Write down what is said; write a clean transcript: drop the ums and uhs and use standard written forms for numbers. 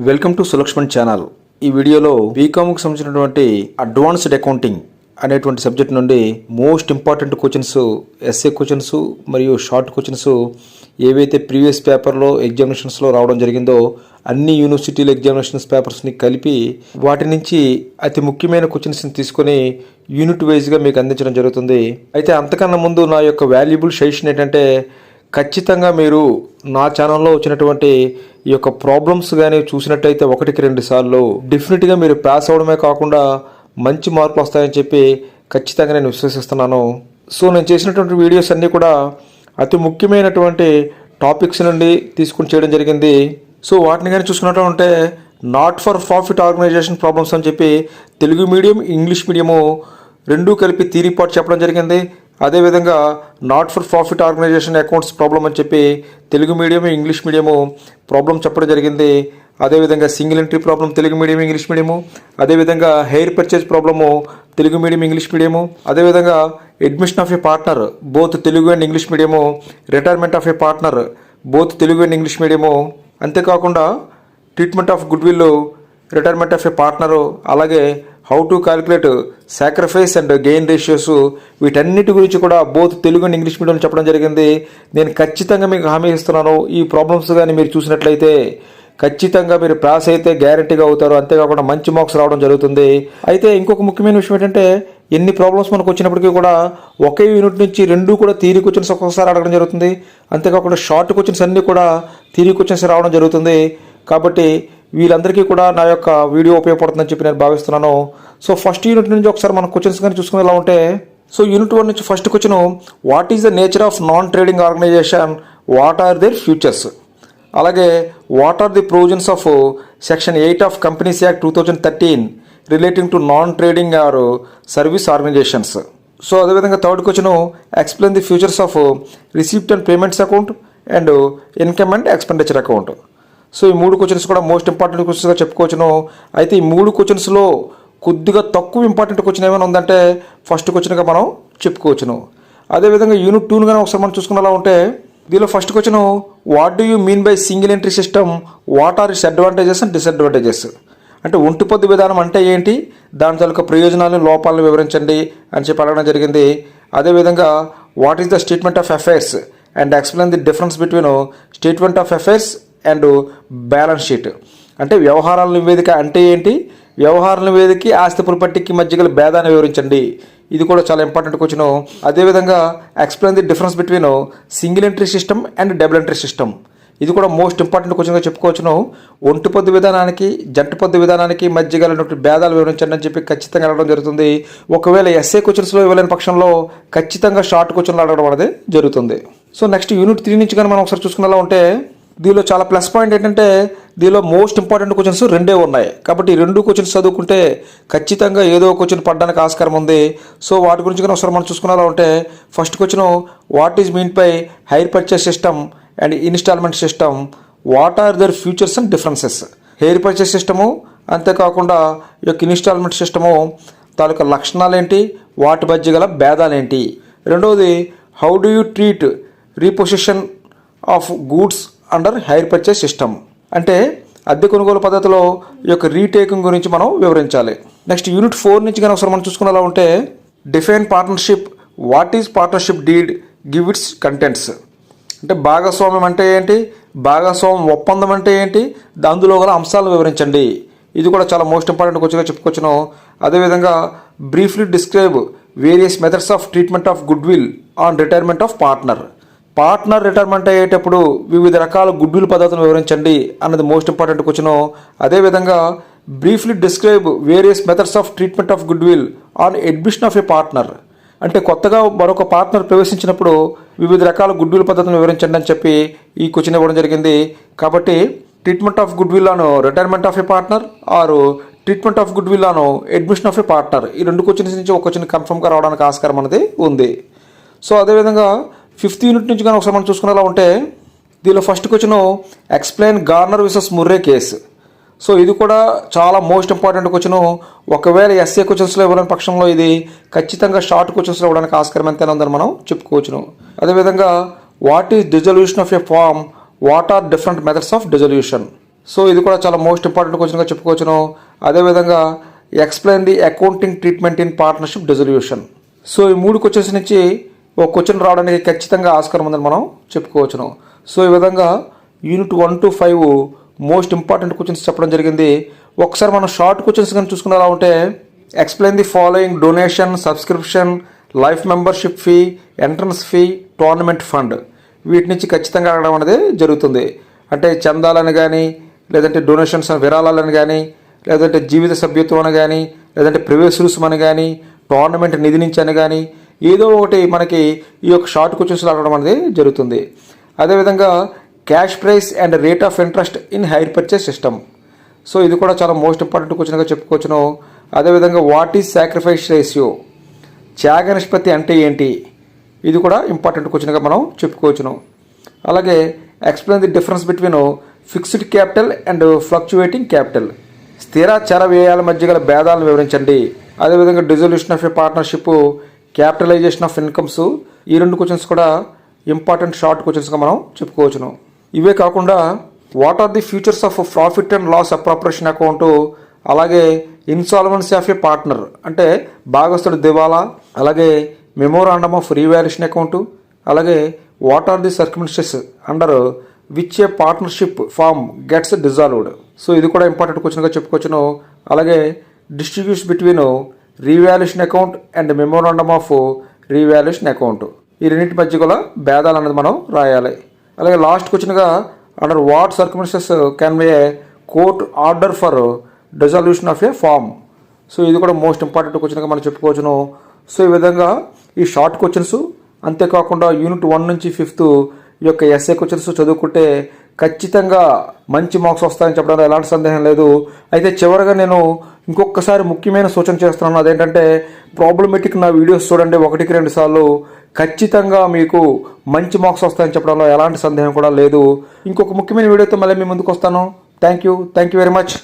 Welcome to Sulakshman channel. ఈ వీడియోలో బీకామ్కి సంబంధించినటువంటి అడ్వాన్స్డ్ అకౌంటింగ్ అనేటువంటి సబ్జెక్ట్ నుండి most important questions, SA questions మరియు షార్ట్ క్వశ్చన్స్ ఏవైతే ప్రీవియస్ పేపర్లో ఎగ్జామినేషన్స్లో రావడం జరిగిందో అన్ని యూనివర్సిటీల ఎగ్జామినేషన్స్ పేపర్స్ని కలిపి వాటి నుంచి అతి ముఖ్యమైన క్వశ్చన్స్ని తీసుకొని యూనిట్ వైజ్గా మీకు అందించడం జరుగుతుంది. అయితే అంతకన్నా ముందు నా యొక్క వాల్యుబుల్ సజెషన్ ఏంటంటే, ఖచ్చితంగా మీరు నా ఛానల్లో వచ్చినటువంటి ఈ యొక్క ప్రాబ్లమ్స్ కానీ చూసినట్టయితే 1-2 సార్లు డెఫినెట్గా మీరు పాస్ అవడమే కాకుండా మంచి మార్కులు వస్తాయని చెప్పి ఖచ్చితంగా నేను విశ్వసిస్తున్నాను. సో నేను చేసినటువంటి వీడియోస్ అన్నీ కూడా అతి ముఖ్యమైనటువంటి టాపిక్స్ నుండి తీసుకుని చేయడం జరిగింది. సో వాటిని కానీ చూసుకున్నట్టు not for profit organization problems అని చెప్పి తెలుగు మీడియం, ఇంగ్లీష్ మీడియము రెండూ కలిపి థియరీ పార్ట్ చెప్పడం జరిగింది. అదేవిధంగా not for profit organization accounts problem అని చెప్పి Telugu medium, English medium problem చెప్పడం జరిగింది. అదేవిధంగా single entry problem Telugu medium, English medium, అదేవిధంగా hire purchase problem Telugu medium, English medium, అదేవిధంగా admission of a partner both Telugu and English medium, retirement of a partner both Telugu and English మీడియము, అంతేకాకుండా treatment of goodwill retirement of a partner, అలాగే how to calculate sacrifice and gain ratios, వీటన్నిటి గురించి కూడా both Telugu and English medium చెప్పడం జరిగింది. నేను ఖచ్చితంగా మీకు హామీ ఇస్తున్నాను, ఈ ప్రాబ్లమ్స్ కానీ మీరు చూసినట్లయితే ఖచ్చితంగా మీరు పాస్ అయితే గ్యారెంటీగా అవుతారు. అంతేకాకుండా మంచి మార్క్స్ రావడం జరుగుతుంది. అయితే ఇంకొక ముఖ్యమైన విషయం ఏంటంటే, ఎన్ని ప్రాబ్లమ్స్ మనకు వచ్చినప్పటికీ కూడా ఒకే యూనిట్ నుంచి రెండూ కూడా థియరీ క్వశ్చన్స్ ఒక్కొక్కసారి అడగడం జరుగుతుంది. అంతేకాకుండా షార్ట్ క్వశ్చన్స్ అన్నీ కూడా థియరీ క్వశ్చన్స్ రావడం జరుగుతుంది. కాబట్టి వీళ్ళందరికీ కూడా నా యొక్క వీడియో ఉపయోగపడుతుందని చెప్పి నేను భావిస్తున్నాను. సో ఫస్ట్ యూనిట్ నుంచి ఒకసారి మనం క్వశ్చన్స్ కానీ చూసుకునేలా ఉంటే, సో యూనిట్ 1 నుంచి first question, what is the nature of non trading organization, what are their features, అలాగే what are the provisions of section 8 of companies act 2013 relating to non trading or service organizations. So అదేవిధంగా third question, explain the features of receipt and payments account and income and expenditure account. So ఈ 3 questions కూడా most important క్వశ్చన్స్గా చెప్పుకోవచ్చును. అయితే ఈ 3 క్వశ్చన్స్లో కొద్దిగా తక్కువ important question ఏమైనా ఉందంటే first క్వశ్చన్గా మనం చెప్పుకోవచ్చును. అదేవిధంగా యూనిట్ 2 కానీ ఒకసారి మనం చూసుకునేలా ఉంటే, దీనిలో first question, what do you mean by single entry system, what are its advantages and disadvantages, అంటే ఒంటిపొద్దు విధానం అంటే ఏంటి, దాని తాలూకా ప్రయోజనాలను, లోపాలను వివరించండి అని చెప్పి అడగడం జరిగింది. అదేవిధంగా what is the statement of affairs and explain the difference between statement of affairs and balance sheet, అంటే వ్యవహారాల నివేదిక అంటే ఏంటి, వ్యవహార నివేదిక ఆస్తిపుల పట్టికి మధ్య గల భేదాన్ని వివరించండి. ఇది కూడా చాలా ఇంపార్టెంట్ క్వశ్చన్. అదేవిధంగా explain the difference between single entry system and double entry system, ఇది కూడా మోస్ట్ ఇంపార్టెంట్ క్వశ్చన్గా చెప్పుకోవచ్చును. ఒంటి పొద్దు విధానానికి, జంట పొద్దు విధానానికి మధ్య గల భేదాలు వివరించండి అని చెప్పి ఖచ్చితంగా అడగడం జరుగుతుంది. ఒకవేళ ఎస్ఏ క్వశ్చన్స్లో ఇవ్వలేని పక్షంలో ఖచ్చితంగా షార్ట్ క్వశ్చన్లు అడగడం అనేది జరుగుతుంది. సో నెక్స్ట్ యూనిట్ 3 నుంచి కానీ మనం ఒకసారి చూసుకునేలా ఉంటే, దీనిలో చాలా ప్లస్ పాయింట్ ఏంటంటే, దీనిలో మోస్ట్ ఇంపార్టెంట్ క్వశ్చన్స్ 2 ఉన్నాయి. కాబట్టి 2 క్వశ్చన్స్ చదువుకుంటే ఖచ్చితంగా ఏదో క్వశ్చన్ పడడానికి ఆస్కారం ఉంది. సో వాటి గురించి కానీ ఒకసారి మనం చూసుకునేలా ఉంటే, first question, what is mean by hire purchase system and instalment system, what are their features and differences. Hire purchase system, అంతేకాకుండా ఈ యొక్క ఇన్స్టాల్మెంట్ సిస్టము తాలూకా లక్షణాలు ఏంటి, వాటి మధ్య గల భేదాలేంటి. రెండవది, how do you treat repossession of goods under hire purchase system, అంటే అద్దె కొనుగోలు పద్ధతిలో ఈ యొక్క రీటేకింగ్ గురించి మనం వివరించాలి. నెక్స్ట్ యూనిట్ 4 నుంచి కానీ ఒకసారి మనం చూసుకునేలా ఉంటే, define partnership, what is partnership deed, give its contents, అంటే భాగస్వామ్యం అంటే ఏంటి, భాగస్వామ్యం ఒప్పందం అంటే ఏంటి, అందులో గల అంశాలను వివరించండి. ఇది కూడా చాలా మోస్ట్ ఇంపార్టెంట్ క్వశ్చన్గా చెప్పుకోవచ్చును. అదేవిధంగా briefly describe various methods of treatment of good will on retirement of partner, partner retirement అయ్యేటప్పుడు వివిధ రకాల గుడ్ విల్ పద్ధతులను వివరించండి అన్నది మోస్ట్ ఇంపార్టెంట్ క్వశ్చన్. అదేవిధంగా briefly describe various methods of treatment of good will on admission of a partner, అంటే కొత్తగా మరొక పార్ట్నర్ ప్రవేశించినప్పుడు వివిధ రకాల గుడ్ విల్ పద్ధతులను వివరించండి అని చెప్పి ఈ క్వశ్చన్ ఇవ్వడం జరిగింది. కాబట్టి treatment of good will on retirement of a partner or treatment of good will on admission of a partner, ఈ 2 క్వశ్చన్స్ నుంచి ఒక క్వశ్చన్ కన్ఫర్మ్గా రావడానికి ఆస్కారం అనేది ఉంది. సో అదేవిధంగా 5th యూనిట్ నుంచి కానీ ఒకసారి మనం చూసుకునేలా ఉంటే, దీనిలో first question, explain garner versus Murray case. So ఇది కూడా చాలా మోస్ట్ ఇంపార్టెంట్ క్వశ్చన్. ఒకవేళ ఎస్ఏ క్వశ్చన్స్లో ఇవ్వలేని పక్షంలో ఇది ఖచ్చితంగా షార్ట్ క్వశ్చన్స్లో ఇవ్వడానికి ఆస్కారం ఎంతైనా ఉందని మనం చెప్పుకోవచ్చును. అదేవిధంగా what is dissolution of a firm, what are different methods of dissolution, so ఇది కూడా చాలా మోస్ట్ ఇంపార్టెంట్ క్వశ్చన్గా చెప్పుకోవచ్చును. అదేవిధంగా explain the accounting treatment in partnership dissolution. So ఈ 3 క్వశ్చన్స్ నుంచి ఒక క్వశ్చన్ రావడానికి ఖచ్చితంగా ఆస్కారం ఉందని మనం చెప్పుకోవచ్చును. సో ఈ విధంగా unit 1 to 5 most important questions చెప్పడం జరిగింది. ఒకసారి మనం షార్ట్ క్వశ్చన్స్ కానీ చూసుకునేలా ఉంటే explain the following donation, subscription, life membership fee, entrance fee, tournament fund. వీటి నుంచి ఖచ్చితంగా అడగడం అనేది జరుగుతుంది. అంటే చందాలని కానీ, లేదంటే డొనేషన్స్ విరాళాలని కానీ, లేదంటే జీవిత సభ్యత్వం అని కానీ, లేదంటే ప్రివేస్ రుసుము అని కానీ, టోర్నమెంట్ నిధి నుంచి అని కానీ ఏదో ఒకటి మనకి ఈ యొక్క షార్ట్ క్వశ్చన్స్లో అడగడం అనేది జరుగుతుంది. అదేవిధంగా cash price and rate of interest in hire purchase system. So ఇది కూడా చాలా మోస్ట్ ఇంపార్టెంట్ క్వశ్చన్గా చెప్పుకోవచ్చును. అదేవిధంగా వాట్ ఈజ్ సాక్రిఫైస్ రేషియో, త్యాగ నిష్పత్తి అంటే ఏంటి, ఇది కూడా ఇంపార్టెంట్ క్వశ్చన్గా మనం చెప్పుకోవచ్చును. అలాగే explain the difference between fixed capital and fluctuating capital, స్థిర చర వ్యయాల మధ్య గల భేదాలను వివరించండి. అదేవిధంగా dissolution of a partnership, capitalisation of incomes, ఈ 2 క్వశ్చన్స్ కూడా ఇంపార్టెంట్ షార్ట్ క్వశ్చన్స్గా మనం చెప్పుకోవచ్చును. ఇవే కాకుండా what are the features of profit and loss appropriation account, అలాగే ఇన్సాల్వెన్సీ ఆఫ్ ఏ పార్ట్నర్ అంటే భాగస్థుడు దివాలా, అలాగే మెమోరాండమ్ ఆఫ్ రీవాల్యుయేషన్ అకౌంట్, అలాగే what are the circumstances under which a partnership firm gets dissolved. So ఇది కూడా ఇంపార్టెంట్ క్వశ్చన్గా చెప్పుకోవచ్చును. అలాగే distribution between revaluation account and memorandum of revaluation account, ఈ రెండింటి మధ్య గల భేదాలు అనేది మనం రాయాలి. అలాగే లాస్ట్ క్వశ్చన్గా under what circumstances can be a court order for dissolution of a firm. So ఇది కూడా మోస్ట్ ఇంపార్టెంట్ క్వశ్చన్గా మనం చెప్పుకోవచ్చును. సో ఈ విధంగా ఈ షార్ట్ క్వశ్చన్స్, అంతేకాకుండా యూనిట్ 1 నుంచి 5 ఈ యొక్క ఎస్ఏ క్వశ్చన్స్ చదువుకుంటే ఖచ్చితంగా మంచి మార్క్స్ వస్తాయని చెప్పడంలో ఎలాంటి సందేహం లేదు. అయితే చివరిగా నేను ఇంకొకసారి ముఖ్యమైన సూచన చేస్తున్నాను. అదేంటంటే ప్రాబ్లమేటిక్ నా వీడియోస్ చూడండి 1కి 2 సార్లు, ఖచ్చితంగా మీకు మంచి మార్క్స్ వస్తాయని చెప్పడంలో ఎలాంటి సందేహం కూడా లేదు. ఇంకొక ముఖ్యమైన వీడియోతో మళ్ళీ మీ ముందుకు వస్తాను. Thank you very much.